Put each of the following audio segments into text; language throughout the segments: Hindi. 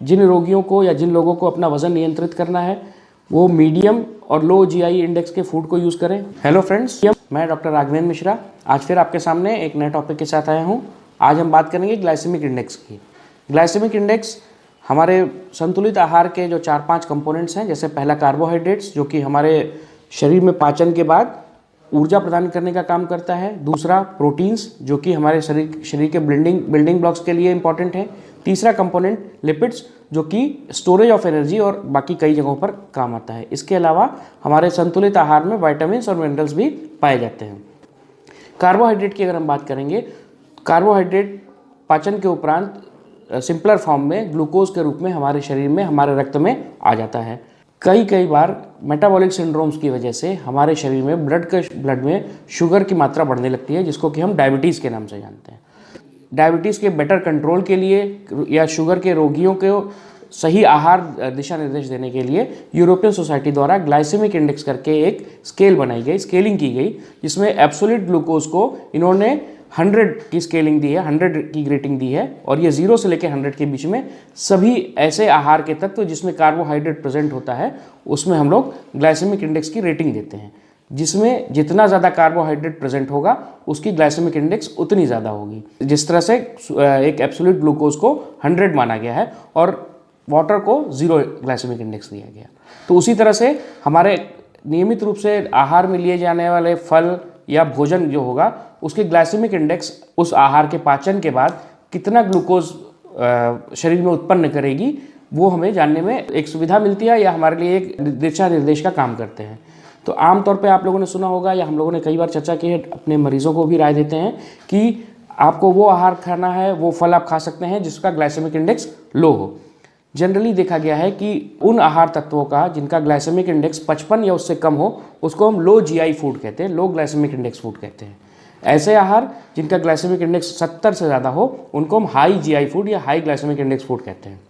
जिन रोगियों को या जिन लोगों को अपना वज़न नियंत्रित करना है वो मीडियम और लो जीआई इंडेक्स के फूड को यूज़ करें। हेलो फ्रेंड्स, मैं डॉक्टर राघवेंद्र मिश्रा आज फिर आपके सामने एक नए टॉपिक के साथ आया हूँ। आज हम बात करेंगे ग्लाइसेमिक इंडेक्स की। ग्लाइसेमिक इंडेक्स हमारे संतुलित आहार के जो 4-5 कंपोनेंट्स हैं, जैसे पहला कार्बोहाइड्रेट्स जो कि हमारे शरीर में पाचन के बाद ऊर्जा प्रदान करने का काम करता है। दूसरा प्रोटीन्स जो कि हमारे शरीर के बिल्डिंग ब्लॉक्स के लिए इंपॉर्टेंट है। तीसरा कंपोनेंट लिपिड्स जो कि स्टोरेज ऑफ एनर्जी और बाकी कई जगहों पर काम आता है। इसके अलावा हमारे संतुलित आहार में विटामिन्स और मिनरल्स भी पाए जाते हैं। कार्बोहाइड्रेट की अगर हम बात करेंगे, कार्बोहाइड्रेट पाचन के उपरांत सिंपलर फॉर्म में ग्लूकोज के रूप में हमारे शरीर में, हमारे रक्त में आ जाता है। कई बार मेटाबॉलिक सिंड्रोम्स की वजह से हमारे शरीर में ब्लड में शुगर की मात्रा बढ़ने लगती है, जिसको कि हम डायबिटीज़ के नाम से जानते हैं। डायबिटीज़ के बेटर कंट्रोल के लिए या शुगर के रोगियों को सही आहार दिशा निर्देश देने के लिए यूरोपियन सोसाइटी द्वारा ग्लाइसेमिक इंडेक्स करके एक स्केल बनाई गई, स्केलिंग की गई, जिसमें एब्सोल्यूट ग्लूकोज को इन्होंने 100 की स्केलिंग दी है, 100 की ग्रेटिंग दी है। और ये 0 से लेकर 100 के बीच में सभी ऐसे आहार के तत्व जिसमें कार्बोहाइड्रेट प्रेजेंट होता है उसमें हम लोग ग्लाइसेमिक इंडेक्स की रेटिंग देते हैं। जिसमें जितना ज़्यादा कार्बोहाइड्रेट प्रेजेंट होगा उसकी ग्लाइसेमिक इंडेक्स उतनी ज़्यादा होगी। जिस तरह से एक एब्सोल्यूट ग्लूकोज को 100 माना गया है और वाटर को 0 ग्लाइसेमिक इंडेक्स दिया गया, तो उसी तरह से हमारे नियमित रूप से आहार में लिए जाने वाले फल या भोजन जो होगा उसके ग्लाइसेमिक इंडेक्स उस आहार के पाचन के बाद कितना ग्लूकोज शरीर में उत्पन्न करेगी वो हमें जानने में एक सुविधा मिलती है या हमारे लिए एक दिशा निर्देश का काम करते हैं। तो आमतौर पे आप लोगों ने सुना होगा या हम लोगों ने कई बार चर्चा की है, अपने मरीजों को भी राय देते हैं कि आपको वो आहार खाना है, वो फल आप खा सकते हैं जिसका ग्लाइसेमिक इंडेक्स लो हो। जनरली देखा गया है कि उन आहार तत्वों का जिनका ग्लाइसेमिक इंडेक्स 55 या उससे कम हो उसको हम लो जीआई फूड कहते हैं, लो ग्लाइसेमिक इंडेक्स फूड कहते हैं। ऐसे आहार जिनका ग्लाइसेमिक इंडेक्स 70 से ज़्यादा हो उनको हम हाई जीआई फूड या हाई ग्लाइसेमिक इंडेक्स फूड कहते हैं।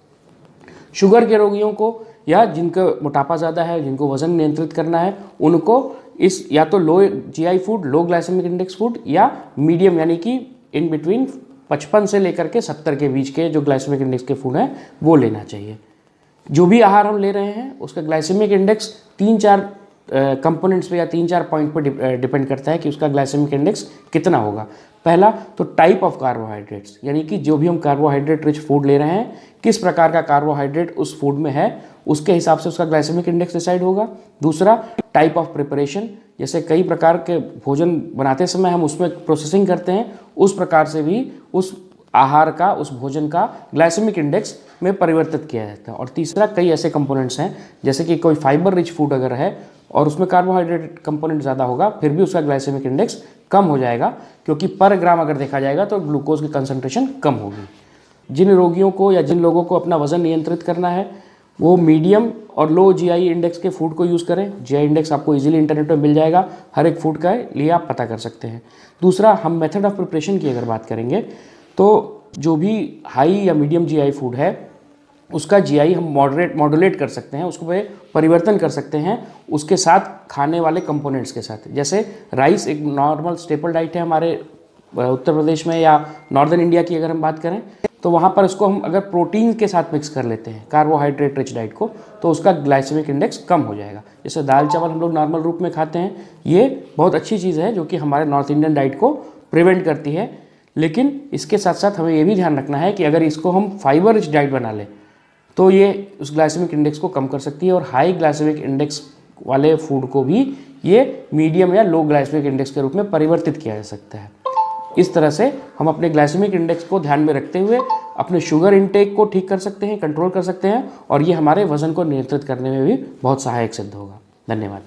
शुगर के रोगियों को या जिनका मोटापा ज़्यादा है, जिनको वज़न नियंत्रित करना है, उनको इस या तो लो जीआई फूड, लो ग्लाइसेमिक इंडेक्स फूड या मीडियम यानी कि इन बिटवीन 55 से लेकर के 70 के बीच के जो ग्लाइसेमिक इंडेक्स के फूड हैं वो लेना चाहिए। जो भी आहार हम ले रहे हैं उसका ग्लाइसेमिक इंडेक्स 3-4 कंपोनेंट्स पे या 3-4 पॉइंट पर डिपेंड करता है कि उसका ग्लाइसेमिक इंडेक्स कितना होगा। पहला तो टाइप ऑफ कार्बोहाइड्रेट्स, यानी कि जो भी हम कार्बोहाइड्रेट रिच फूड ले रहे हैं, किस प्रकार का कार्बोहाइड्रेट उस फूड में है उसके हिसाब से उसका ग्लाइसेमिक इंडेक्स डिसाइड होगा। दूसरा टाइप ऑफ प्रिपरेशन, जैसे कई प्रकार के भोजन बनाते समय हम उसमें प्रोसेसिंग करते हैं, उस प्रकार से भी उस आहार का, उस भोजन का ग्लाइसेमिक इंडेक्स में परिवर्तित किया जाता है। और तीसरा कई ऐसे कंपोनेंट्स हैं जैसे कि कोई फाइबर रिच फूड अगर है और उसमें कार्बोहाइड्रेट कंपोनेंट ज़्यादा होगा फिर भी उसका ग्लाइसेमिक इंडेक्स कम हो जाएगा, क्योंकि पर ग्राम अगर देखा जाएगा तो ग्लूकोज की कंसंट्रेशन कम होगी। जिन रोगियों को या जिन लोगों को अपना वज़न नियंत्रित करना है वो मीडियम और लो जीआई इंडेक्स के फूड को यूज़ करें। जीआई इंडेक्स आपको इजीली इंटरनेट पर मिल जाएगा, हर एक फूड का लिए आप पता कर सकते हैं। दूसरा, हम मेथड ऑफ प्रिपरेशन की अगर बात करेंगे तो जो भी हाई या मीडियम जीआई फूड है उसका जीआई हम मॉड्यूलेट कर सकते हैं, उसको परिवर्तन कर सकते हैं उसके साथ खाने वाले कंपोनेंट्स के साथ। जैसे राइस एक नॉर्मल स्टेपल डाइट है हमारे उत्तर प्रदेश में या नॉर्दर्न इंडिया की अगर हम बात करें तो वहाँ पर इसको हम अगर प्रोटीन के साथ मिक्स कर लेते हैं कार्बोहाइड्रेट रिच डाइट को तो उसका ग्लाइसेमिक इंडेक्स कम हो जाएगा। जैसे दाल चावल हम लोग नॉर्मल रूप में खाते हैं, ये बहुत अच्छी चीज़ है जो कि हमारे नॉर्थ इंडियन डाइट को प्रिवेंट करती है। लेकिन इसके साथ साथ हमें ये भी ध्यान रखना है कि अगर इसको हम फाइबर रिच डाइट बना लें तो ये उस ग्लाइसेमिक इंडेक्स को कम कर सकती है और हाई ग्लाइसेमिक इंडेक्स वाले फूड को भी ये मीडियम या लो ग्लाइसेमिक इंडेक्स के रूप में परिवर्तित किया जा सकता है। इस तरह से हम अपने ग्लाइसेमिक इंडेक्स को ध्यान में रखते हुए अपने शुगर इनटेक को ठीक कर सकते हैं, कंट्रोल कर सकते हैं और ये हमारे वज़न को नियंत्रित करने में भी बहुत सहायक सिद्ध होगा। धन्यवाद।